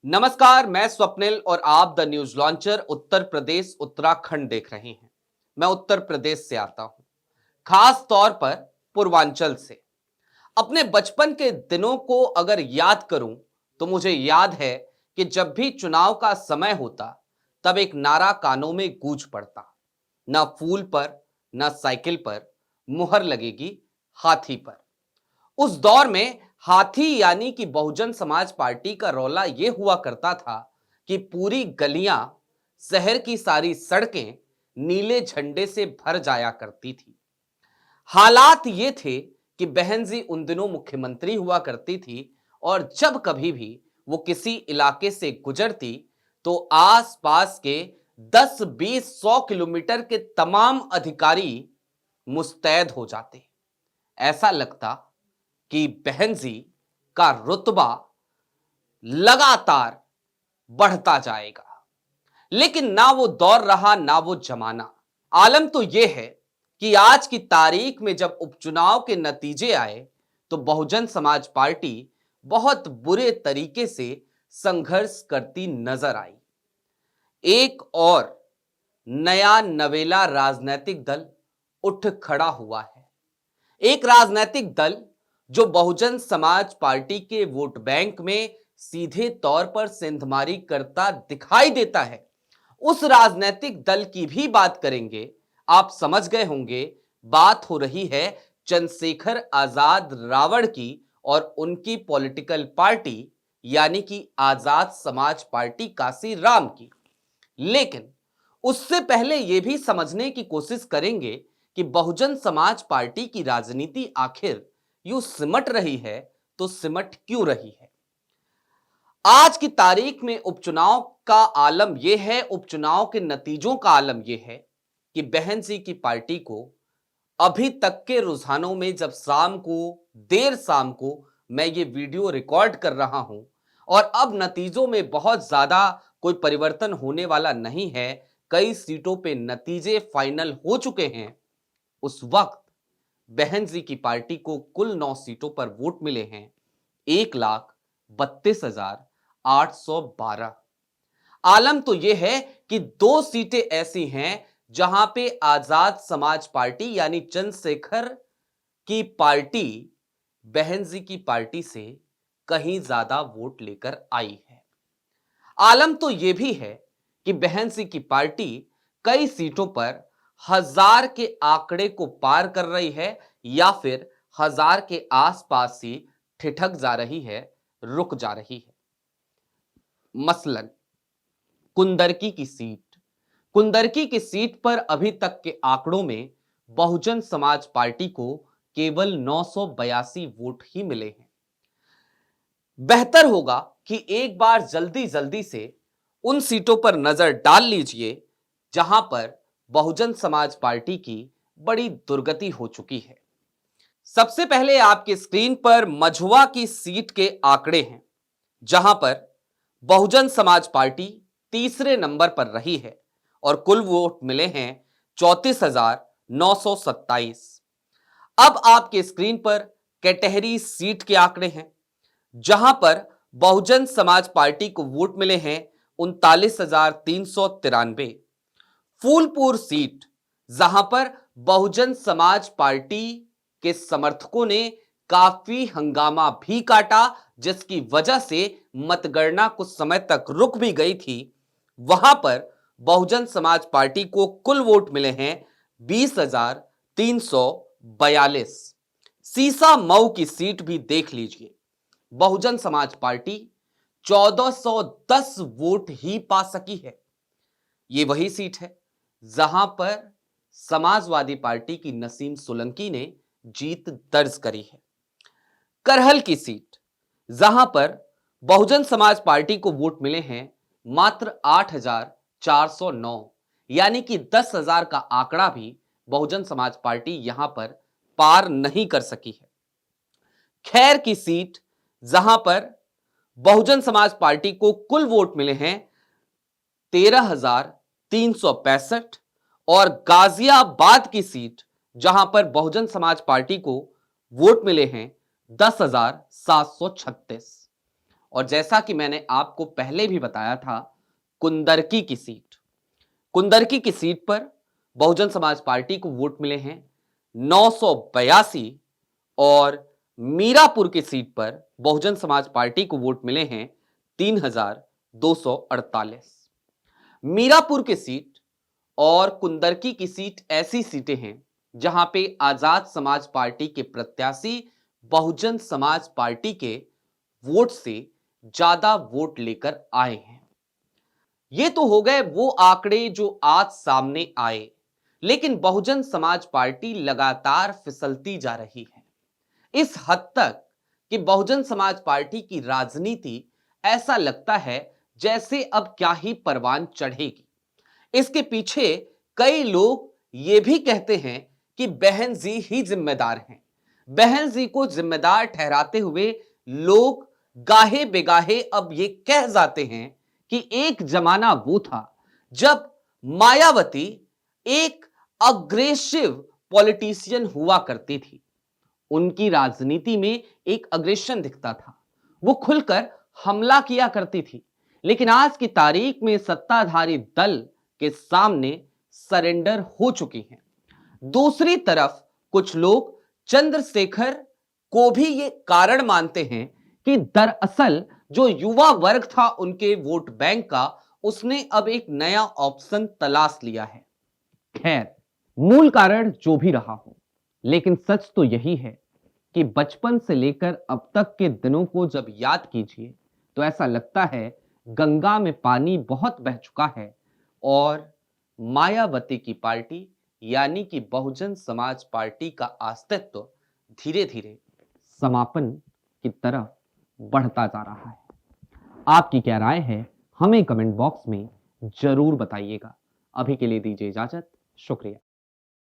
नमस्कार, मैं स्वप्निल और आप the news launcher Uttar Pradesh Uttarakhand देख रहे हैं। मैं उत्तर प्रदेश से आता हूं, खास तौर पर पूर्वांचल से। अपने बचपन के दिनों को अगर याद करूं तो मुझे याद है कि जब भी चुनाव का समय होता तब एक नारा कानों में गूंज पड़ता। ना फूल पर, ना साइकिल पर मुहर लगेगी, हाथी पर। उस दौर में हाथी यानी कि बहुजन समाज पार्टी का रौला यह हुआ करता था कि पूरी गलियां, शहर की सारी सड़कें नीले झंडे से भर जाया करती थी। हालात ये थे कि बहन जी उन दिनों मुख्यमंत्री हुआ करती थी और जब कभी भी वो किसी इलाके से गुजरती तो आसपास के 10, 20, 100 किलोमीटर के तमाम अधिकारी मुस्तैद हो जाते। ऐसा लगता कि बहन जी का रुतबा लगातार बढ़ता जाएगा। लेकिन ना वो दौर रहा, ना वो जमाना। आलम तो यह है कि आज की तारीख में जब उपचुनाव के नतीजे आए तो बहुजन समाज पार्टी बहुत बुरे तरीके से संघर्ष करती नजर आई। एक और नया नवेला राजनीतिक दल उठ खड़ा हुआ है। एक राजनीतिक दल जो बहुजन समाज पार्टी के वोट बैंक में सीधे तौर पर सेंधमारी करता दिखाई देता है। उस राजनीतिक दल की भी बात करेंगे। आप समझ गए होंगे, बात हो रही है चंद्रशेखर आजाद रावण की और उनकी पॉलिटिकल पार्टी यानी कि आजाद समाज पार्टी काशी राम की। लेकिन उससे पहले यह भी समझने की कोशिश करेंगे कि बहुजन समाज पार्टी की राजनीति आखिर यूं सिमट रही है तो सिमट क्यों रही है। आज की तारीख में उपचुनाव का आलम यह है, उपचुनाव के नतीजों का आलम यह है कि बहन जी की पार्टी को अभी तक के रुझानों में, जब शाम को, देर शाम को मैं ये वीडियो रिकॉर्ड कर रहा हूं और अब नतीजों में बहुत ज्यादा कोई परिवर्तन होने वाला नहीं है, कई सीटों पे नतीजे फाइनल हो चुके हैं। उस वक्त बहन जी की पार्टी को कुल 9 सीटों पर वोट मिले हैं, 1,32,812। आलम तो यह है कि 2 सीटें ऐसी हैं जहां पे आजाद समाज पार्टी यानी चंद्रशेखर की पार्टी बहन जी की पार्टी से कहीं ज्यादा वोट लेकर आई है। आलम तो यह भी है कि बहन जी की पार्टी कई सीटों पर 1000 के आंकड़े को पार कर रही है या फिर 1000 के आसपास ही ठिठक जा रही है, रुक जा रही है। मसलन कुंदरकी की सीट पर अभी तक के आंकड़ों में बहुजन समाज पार्टी को केवल 982 वोट ही मिले हैं। बेहतर होगा कि एक बार जल्दी जल्दी से उन सीटों पर नजर डाल लीजिए जहां पर बहुजन समाज पार्टी की बड़ी दुर्गति हो चुकी है। सबसे पहले आपके स्क्रीन पर मझुआ की सीट के आंकड़े हैं, जहां पर बहुजन समाज पार्टी तीसरे नंबर पर रही है और कुल वोट मिले हैं 34,927। अब आपके स्क्रीन पर कटहरी सीट के आंकड़े हैं, जहां पर बहुजन समाज पार्टी को वोट मिले हैं 39,393। फूलपुर सीट, जहां पर बहुजन समाज पार्टी के समर्थकों ने काफी हंगामा भी काटा, जिसकी वजह से मतगणना कुछ समय तक रुक भी गई थी, वहां पर बहुजन समाज पार्टी को कुल वोट मिले हैं 20,342। सीसा मऊ की सीट भी देख लीजिए, बहुजन समाज पार्टी 1410 वोट ही पा सकी है। यह वही सीट है जहां पर समाजवादी पार्टी की नसीम सोलंकी ने जीत दर्ज करी है। करहल की सीट, जहां पर बहुजन समाज पार्टी को वोट मिले हैं मात्र 8,409, यानी कि 10,000 का आंकड़ा भी बहुजन समाज पार्टी यहां पर पार नहीं कर सकी है। खैर की सीट, जहां पर बहुजन समाज पार्टी को कुल वोट मिले हैं 13,365, और गाजियाबाद की सीट, जहां पर बहुजन समाज पार्टी को वोट मिले हैं 10,736। और जैसा कि मैंने आपको पहले भी बताया था, कुंदरकी की सीट, कुंदरकी की सीट पर बहुजन समाज पार्टी को वोट मिले हैं 982 और मीरापुर की सीट पर बहुजन समाज पार्टी को वोट मिले हैं 3248। मीरापुर की सीट और कुंदरकी की सीट ऐसी सीटें हैं जहां पे आजाद समाज पार्टी के प्रत्याशी बहुजन समाज पार्टी के वोट से ज्यादा वोट लेकर आए हैं। ये तो हो गए वो आंकड़े जो आज सामने आए, लेकिन बहुजन समाज पार्टी लगातार फिसलती जा रही है, इस हद तक कि बहुजन समाज पार्टी की राजनीति ऐसा लगता है जैसे अब क्या ही परवान चढ़ेगी। इसके पीछे कई लोग ये भी कहते हैं कि बहन जी ही जिम्मेदार हैं। बहन जी को जिम्मेदार ठहराते हुए लोग गाहे बेगाहे अब ये कह जाते हैं कि एक जमाना वो था जब मायावती एक अग्रेसिव पॉलिटिशियन हुआ करती थी। उनकी राजनीति में एक अग्रेशन दिखता था, वो खुलकर हमला किया करती थी। लेकिन आज की तारीख में सत्ताधारी दल के सामने सरेंडर हो चुकी हैं। दूसरी तरफ कुछ लोग चंद्रशेखर को भी ये कारण मानते हैं कि दरअसल जो युवा वर्ग था उनके वोट बैंक का, उसने अब एक नया ऑप्शन तलाश लिया है। खैर, मूल कारण जो भी रहा हो, लेकिन सच तो यही है कि बचपन से लेकर अब तक के दिनों को जब याद कीजिए तो ऐसा लगता है गंगा में पानी बहुत बह चुका है और मायावती की पार्टी यानी कि बहुजन समाज पार्टी का अस्तित्व धीरे धीरे समापन की तरफ बढ़ता जा रहा है। आपकी क्या राय है हमें कमेंट बॉक्स में जरूर बताइएगा। अभी के लिए दीजिए इजाजत। शुक्रिया।